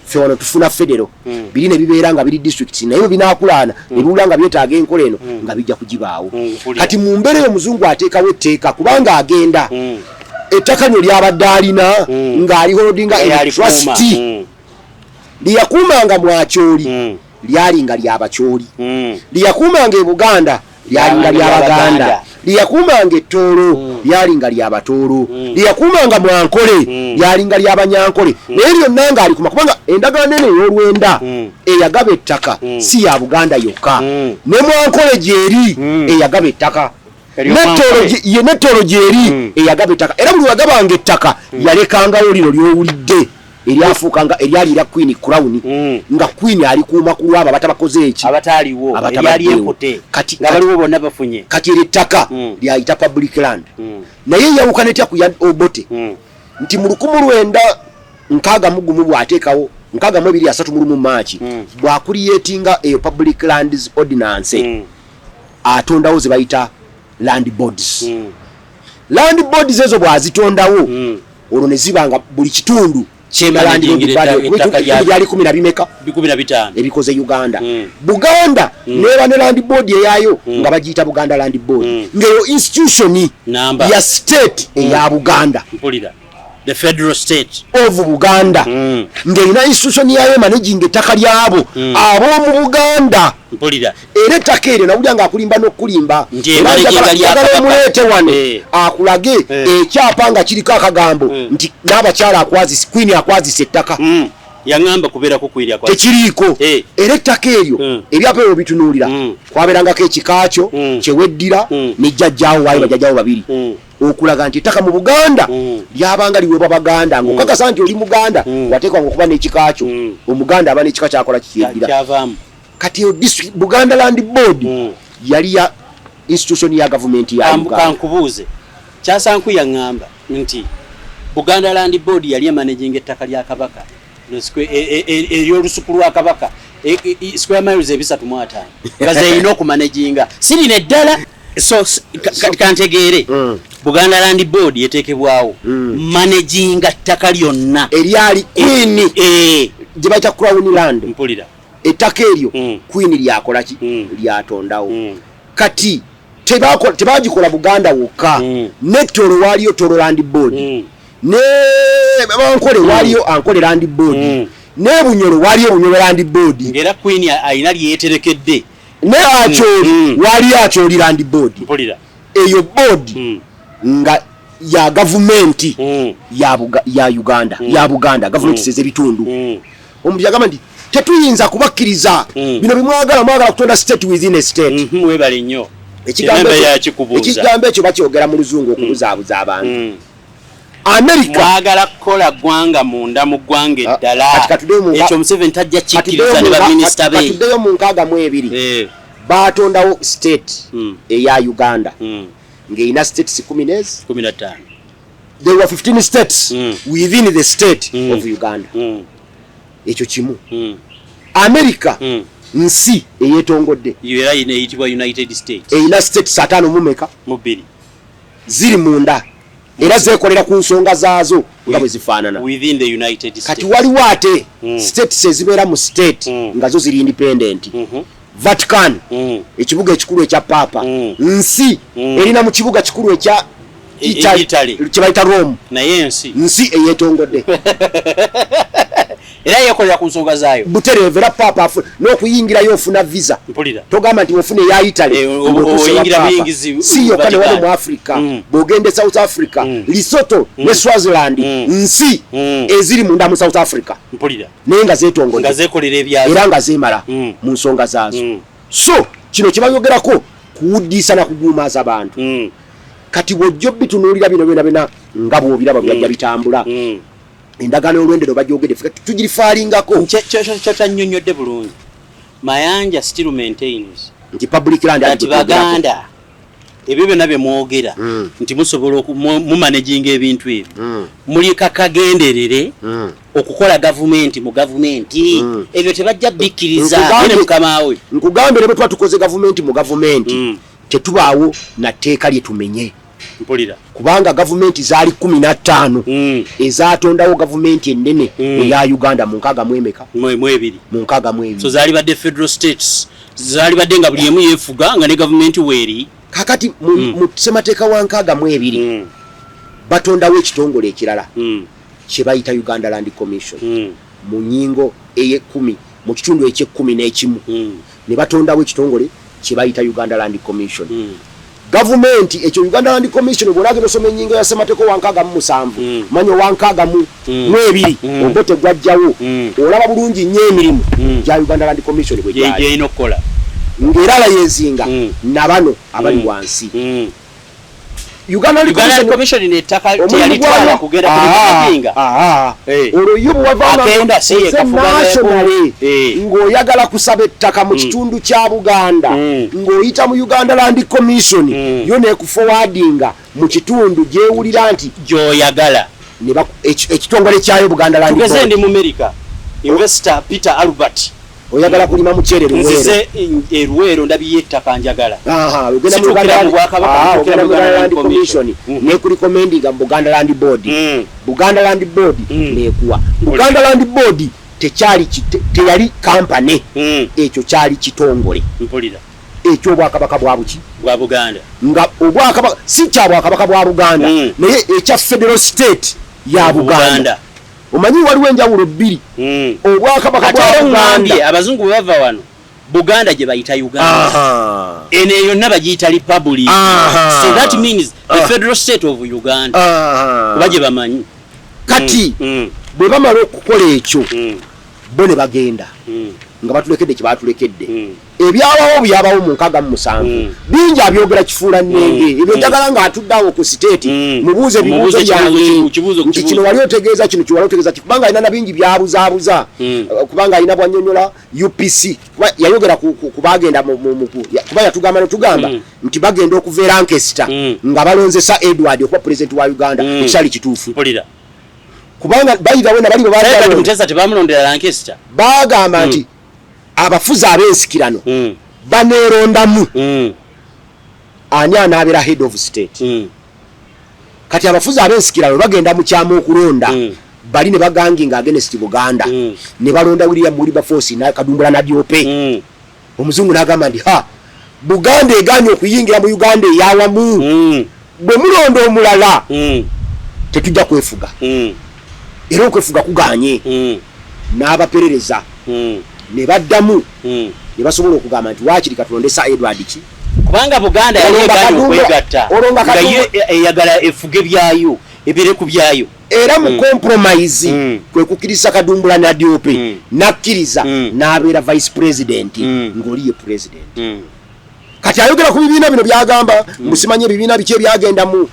Ffe wano tufuna federal. Biri ne bibeera nga biri districts naye binaakulana ne biwula nga byetaaga enkola eno nga bijja kugibaawo. Kati mu mbeera omuzungu ateekawo etteeka kubanga agenda ettaka lyo lyabadde alina ng'ali holdinga trustee liyakuumanga mwakyoli lyalinga lyabakyoli liyakuumanga e Buganda lyalinga ly'Abaganda liyakuumanga ettoro lyalinga ly'Abatooro liyakuumanga Mwankole lyalinga ly'Abanyankole naye lyonna ng'alikuma kubanga endagaano eno ey'olwenda eyagaba ettaka si ya Buganda yokka ne Mwankole gyeri eyagaba ettaka nettoro gyeri eyagaba ettaka era buli wagabanga ettaka yalekangayo lino ly'owulidde eryafuukanga eryaliira Queen Crown nga Queen alikuuma ku lwabo abatabakoze eki abataaliwo eryali enkote nga baliwo bonna bafunye kati ery'ettaka lyayita public land naye yawukana etya ku ya Obote nti mu 1961 bw'ateekawo 62 Maachi bw'akuliyetinga eyo public lands ordinance atondawo ze bayita land boards land boards ezo bw'azitondawo olwo ne zibanga buli kitundu byali 15 ebikoze Uganda Buganda neba ne land board eyayo nga bagiyita Buganda Land Board ng'eyo institution ya state eya Buganda the federal state of Buganda ng'erina institution yayo managing ettaka lyabo ab'omu Buganda era ettaka eryo nawulira ng'akulimba n'okulimba omuleete wano akulage ekyapa nga kiriko akagambo nti n'abakyala Queen akwazisa ettaka yaŋŋamba kubeerako Queen akwazisa tekiriiko era ettaka eryo ebyapa ebyo bitunuulira kwabeerangako ekikaakyo kyeweddira ne jjajjaawo waali bajjajjaawo babiri okulaga nti ettaka mu Buganda lyabanga liweebwa Baganda ng'okakasa nti oli Muganda wateekwa okuba n'ekikaakyo Omuganda aba n'ekika kyakola kikyeddira kati district Buganda Land Board yali ya institution ya government ya Uganda. Kankubuuze kyasanku yaŋŋamba nti Buganda Land Board yali managing ettaka lya Kabaka ery'olusuku lwa Kabaka square miles 305 kaze ino okumanaginga sirina eddala so kantegeere Buganda Land Board yetekebwawo managinga ttaka lyonna eryali Queen gye bayita Crown Land mpulira ettaka eryo Queen lyakola ki lyatondawo kati tebagikola Buganda wokka nettoro waliyo Toro Land Board ne Ankole waliyo Ankole Land Board ne Bunyoro waliyo Bunyoro Land Board ngera Queen ayina lyeterekedde ne Acholi waliyo Acholi Land Board mpulira eyo board nga ya government ya Uganda ya Buganda government seze bitundu omuntu yagamba nti tetuyinza kubakkiriza bino mwagala kutonda state within a state webale nnyo ekigambo ekyo bakyogera mu luzungu okubuzaabuza abantu America mwagala kukola ggwanga munda mu ggwanga eddala ekyo Museveni tajja kikkiriza ne baminisita be katuddeyo mu 62 batondawo state eya Uganda ng'erina states 15 there were 15 states within the state of Uganda ekyo kimu America nsi eyetongodde era eyitibwa United States erina states 5 mumeka mubiri ziri munda era zeekolera ku nsonga zaazo nga bwe zifaanana within the United States kati waliwo ate states ezibeera mu state nga zo ziri independent Vatican ekibuga ekikulu ekya Papa nsi erina mu kibuga kikulu ekya Italy kibayita Rome naye nsi eyetongodde era yekolera ku nsonga zaayo buterevera Papa n'okuyingirayo ofuna visa togamba nti ofuna eya Italy oyingira buyingizi si yokka ne wano mu Africa bw'ogende South Africa Lesotho ne Swaziland nsi eziri munda mu South Africa naye nga zeetongodde nga zeekolera ebyazo era nga zeemala mu nsonga zaazo so kino kibayogerako kuwuddiisa na kuguumaaza abantu kati bw'ojja bitunuulira bino byonna nga bw'obiraba byajja bitambula endagaano y'olwendero bagyogedde ffe tugirifaalingako kyo tannyonnyodde bulungi Mayanja still maintains nti public land ati Baganda ebyo byonna bye mwogera nti musobola mumanaginga ebintu ebyo muli kakagenderere okukola gavumenti mu gavumenti ebyo tebajja bikkiriza ene mukamawe nkugambire bwe twatukoze gavumenti mu gavumenti tetubaawo na tteeka lye tumenye mpulira kubanga gavumenti zaali 15 ezatondawo gavumenti ennene eya Uganda mu nkaaga mwemeka mwebiri mu nkaaga mwebiri so zaali badde federal states zaali badde nga buli emu yeefuga nga ne gavumenti weeri kakati mu ssemateeka wa nkaaga mwebiri batondawo ekitongole ekirala kye bayita Uganda Land Commission mu nnyingo ey'10 mu kitundu eky'11 ne batondawo ekitongole kye bayita Uganda Land Commission gavumenti ekyo Uganda Land Commission bw'olagenda osoma ennyingo ya ssemateeka wa nkaaga mu 7 manyo wa nkaaga mu 2 obote gwajjawo olaba bulungi nnyo emirimu gya Uganda Land Commission bwe gyali okukola ng'era bayezinga na bano abali wansi Uganda Land Commission n'ettaka teyalitwala kugenda kulipinga olwo yo agenda si nationally ng'oyagala kusaba ettaka mu kitundu kya Buganda ng'oyita mu Uganda Land Commission yo neekuforwardinga mu kitundu gyewulira nti gy'oyagala ekitongole kyayo Buganda Land Commission. Ndi mu America investor Peter Albert oyagala kulima mucere nzize eruwero ndabiye ettaka njagala ogenda mu Uganda Land Commission ne ku recommendinga Buganda Land Board Buganda Land Board nekuwa Buganda Land Board teyali company ekyo kyali kitongole mpulira ekyo Obwakabaka bwa buki bwa Buganda nga Obwakabaka si kya Bwakabaka bwa Buganda naye ekya federal state ya Buganda omanyi waliwo enjawulo bbiri Obwakabaka bwa Buganda abazungu bwe bava wano Buganda gye bayita Uganda eno yonna bagiyita republic so that means the federal state of Uganda kuba gye bamanyi kati bwe bamala okukola ekyo bo ne bagenda nga batulekedde kye batulekedde ebyabawo byabawo mu nkaaga mu 7 bingi abyogera kifuula nnenge ebyo njagala nga atuddawo ku state mubuuze bibuuzo byange nti kino wali otegeeza kino kiwali otegeeza ti kubanga alina na bingi byabuzaabuza kubanga alina bwanyonyola UPC yayogera ku bagenda kuba yatugamba netugamba nti bagenda okuva e Lancaster nga balonzesa Edward okuba president wa Uganda ekyali kituufu kubanga bayitawo na bali mutesa tebamulondera Lancaster bagamba nti abafuzi ab'ensikirano baneerondamu ani anaabera head of state kati abafuzi ab'ensikirano bagenda mu kyama okulonda bali ne baganginga against Buganda ne balonda William Wilberforce na Kadumbula na Diope omuzungu n'agamba nti Buganda eganye okuyingira mu Uganda eyawamu bwe mulonda omulala tetujja kwefuga era okwefuga kuganye n'abaperereza ne baddamu ne basobola okugamba nti waakiri katulondesa Edward ki kubanga Buganda yali eganye okwegatta nga ye eyagala efuge byayo ebireku byayo era mu compromise kwe kukkiriza Kadumbula na Diope nakkiriza n'abeera vice president ng'oli ye president kati ayogera ku bibiina bino byagamba musimanye ebibiina biki ebyagenda mu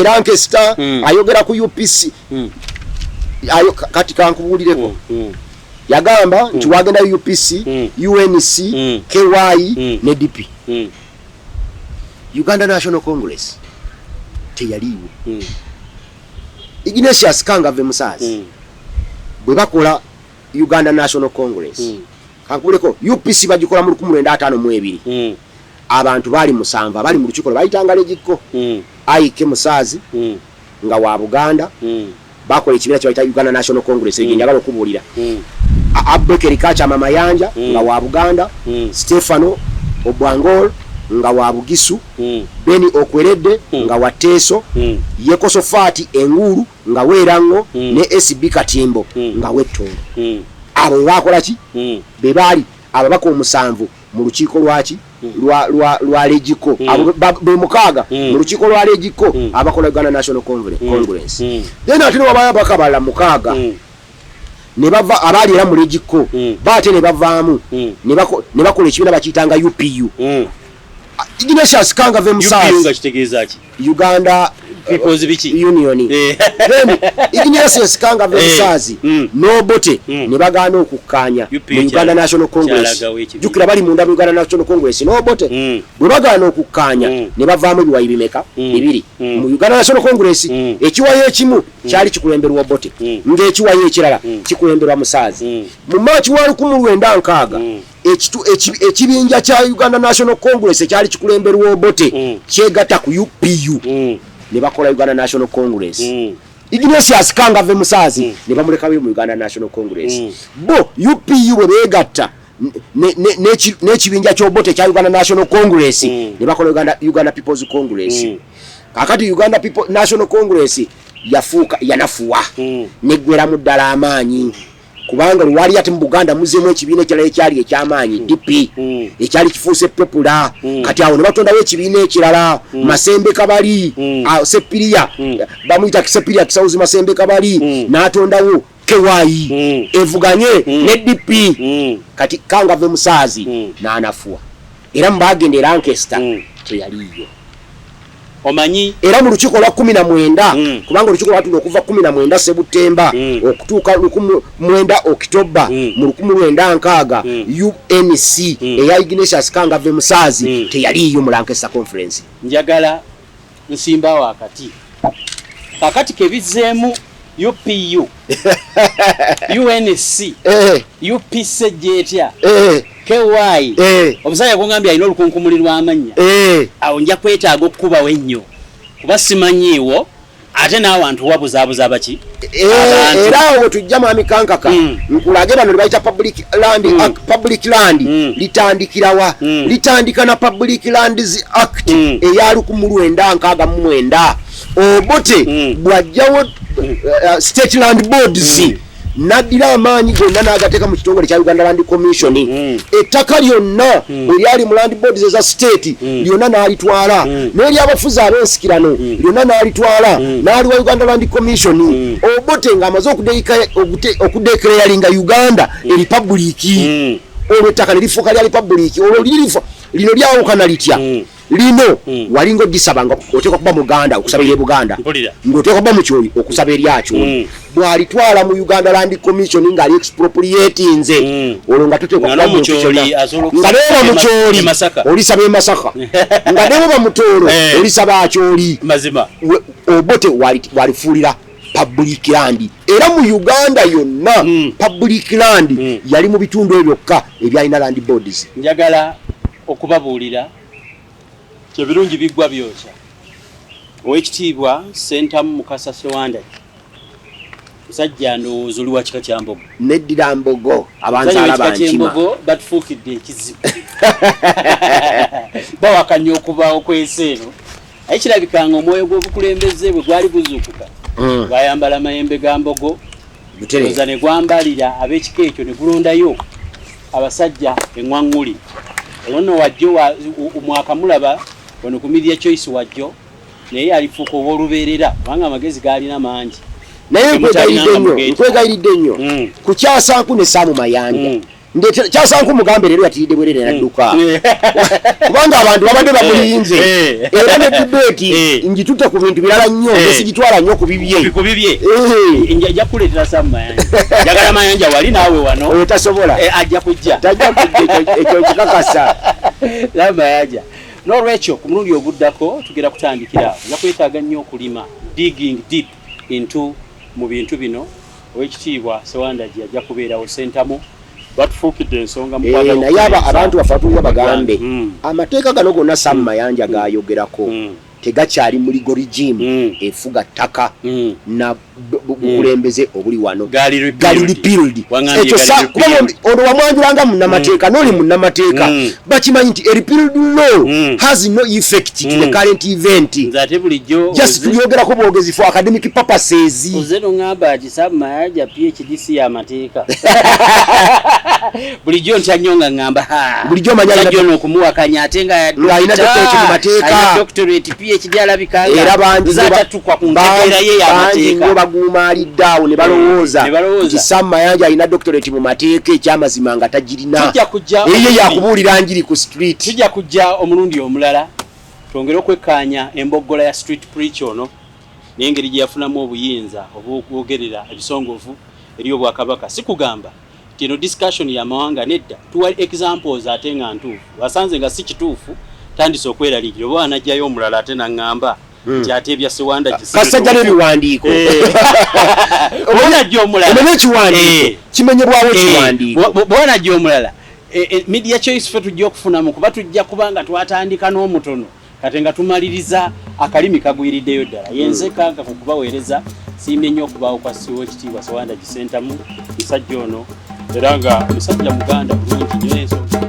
Lancaster ayogera ku UPC ayo kati kankubuulireko yagamba nti wagenda UPC UNC KY ne DP Uganda National Congress teyaliwo Ignatius Kangave Musazi bwe bakola Uganda National Congress kankubuleko UPC bagikola mu 1952 abantu bali musanva bali mu lukiiko bayitanga legikko Aike Musazi nga wa Buganda bakola ekibiina kyayita Uganda National Congress njagala okubuulira Abekeri Kacha Mayanja nga wa Buganda Stefano Obwangol nga wa Bugisu Beni Okweredde nga wa Teso Yekosofati Engulu nga werango ne SB Katimbo nga wettongo abo bakola ki be bali ababaka omusanvu mu lukiiko lwaki lwa legiko be mukaaga mu lukiiko lwa legiko abakola Uganda National Congress then ate wabaya bakabala mukaaga ne bava abali era mu legiko bate ne bavaamu ne bakola ekibiina bakiyitanga UPU Ignatius Kangave Musazi kitegeeza ki Uganda people's biki union then Ignatius Kangave Musazi n'Obote ne bagaana okukkanya mu Uganda National Congress jukira bali munda mu Uganda National Congress n'Obote bwe bagaana okukkanya ne bavaamu ebiwayi bimeka bibiri mu Uganda National Congress ekiwayi ekimu kyali kikulemberwa Obote ng'ekiwayi ekirala kikulemberwa Musazi mu March wa 1996 ekibinja kya Uganda National Congress kyali kikulemberwa Obote kyegatta ku UPU ne bakola Uganda National Congress Ignatius Kangave Musazi ne bamuleka mu Uganda National Congress bo UPU bwe begatta n'ekibinja ky'Obote kya Uganda National Congress ne bakola Uganda People's Congress kakati Uganda National Congress yanafuwa neggweramu ddala amaanyi kubanga wali ati mu Buganda muzemu ekibiina ekirala ekyali ekyamaanyi DP ekyali kifuuse Popular kati awo ne batondawo ekibiina ekirala Masembe Kabali Sepiria bamuyita Sepiria Kisawuzi Masembe Kabali n'atondawo Kewayi evuganye ne DP kati Kangave Musazi n'anafuwa era mbagende Lancaster teyaliyo omanyi era mu lukiiko lwa 19 kubanga olukiiko lwatunda okuva 19 Septemba okutuuka 9 Oktoba mu 1996 UNC eya Ignatius Kangave Musazi teyaliyo mu Lancaster Conference. Njagala nsimbawo akati kebizeemu UPU UNC UPC jetya KY obusaya kungambya ino lukunkumulirwa amanya awo nja kwetaaga okukubawo ennyo kuba simanyiiwo ate n'abantu wabuzabuza abaki era awo tujja mwami Kankaka nkulage bano libayita public land litandikirawa litandika na Public Lands Act eya 1969 Obote bwajjawo state land boards naddira amaanyi gonna n'agateeka mu kitongole kya Uganda Land Commission ettaka lyonna eryali mu land boards eza state lyonna n'alitwala n'eryabafuzi ab'ensikirano lyonna n'alitwala n'aliwa Uganda Land Commission Obote ng'amaze okudeclaringa Uganda eripabuliki olwo ettaka ne lifuuka lya repabuliki olwo lino lyawukana litya lino walingo disabanga oteeka kuba Muganda okusabira Buganda ng'oteeka kuba Mukyoli okusaba eri Akyoli bw'alitwala mu Uganda Land Commission ng'ali expropriatinze olwo nga tuteeka kuba Mukyoli nga neeba Mukyoli olisaba e Masaka nga neeba Mutooro olisaba Akyoli mazima Obote walifuulira public land era mu Uganda yonna public land yali mu bitundu ebyokka ebyalina land boards. Njagala okubabuulira ebirungi biggwa byokya Oweekitiibwa Ssentamu Mukasa Ssewandagi musajja ndowooza oli wa kika kya Mbogo neddira Mbogo abanzaala bankima batufuukidde ekizibu bawakanya okubaawo kw'ensi eno aye kirabikanga omwoyo gw'obukulembeze bwe gwali guzuukuka gwayambala mayembe ga Mbogo oza ne gwambalira ab'ekika ekyo ne gulondayo abasajja eŋŋwaŋŋuli olwo wajjo omwaka mulaba wano ku media choice wajjo naye alifuuka obw'olubeerera kubanga amagezi gaalina mangi naye nkwegayiridde nnyo ku Kyasanku ne Saamu Mayanja Kyasanku mugambe leero yatiridde bwerere nadduka kubanga abantu babadde bamuyinze era ne debate njitutte ku bintu birala nnyo nesigitwala nnyo ku bibye njja kuleetera Saamu Mayanja njagala Mayanja wali naawe wano oyo tasobola ajja kujja ekyo kikakasa Saamu Mayanja n'olwekyo ku mulundi oguddako tugenda kutandikira nja kwetaaga nnyo okulima digging deep into mu bintu bino Oweekitiibwa Ssewandagi ajja kubeerawo Ssentamu batufuukidde ensonga naye abantu bafatulira bagambe amateeka gano gonna Saamu Mayanja gayogerako tegakyali muri regime efuga ttaka na bukulembeze obuli wano gali repealed ekyo ono wamwanjulanga munnamateeka n'oli munnamateeka bakimanyi nti a repealed law has no effect to the current event just tulyogerako bwogezi for academic purposes oze nongamba ati Saamu Mayanja PhD y'amateeka bulijjo ntannyo nga ngamba bulijjo manya n'okumuwakanya ate nga alina doctorate mu mateeka doctorate PhD alabikanga era bangi zaatatukwa ku ntegeera ye y'amateeka bagumalidde awo ne balowooza nti Saamu Mayanja alina doctorate mu mateeka ekyamazima nga tagirina ye yakubuulira njiri ku street. Tujja kujja omulundi omulala twongere okwekkaanya emboggola ya street preach ono n'engeri gye yafunamu obuyinza obw'okwogerera ebisongovu eri obwakabaka. Si kugamba nti eno discussion y'amawanga nedda, tuwa examples ate nga ntuufu. Wasanze nga si kituufu, tandise okweraliikira. Oba wanajjayo omulala ate naŋŋamba nti ate ebya Ssewandagi kasajja n'ebiwandiiko bw'onajja omulala ekiwandiiko kimenyebwawo ekiwandiiko bw'onajja omulala media choice fe tujja okufunamu kuba tujja kubanga twatandika n'omutono kati nga tumaliriza akalimi kagwiriddeyo ddala. Yenze kanka ku kubaweereza siimye nnyo okubaawo kwa siwo ekitiibwa Ssewandagi Center mu musajja ono era nga musajja muganda bulungi nnyo ensonga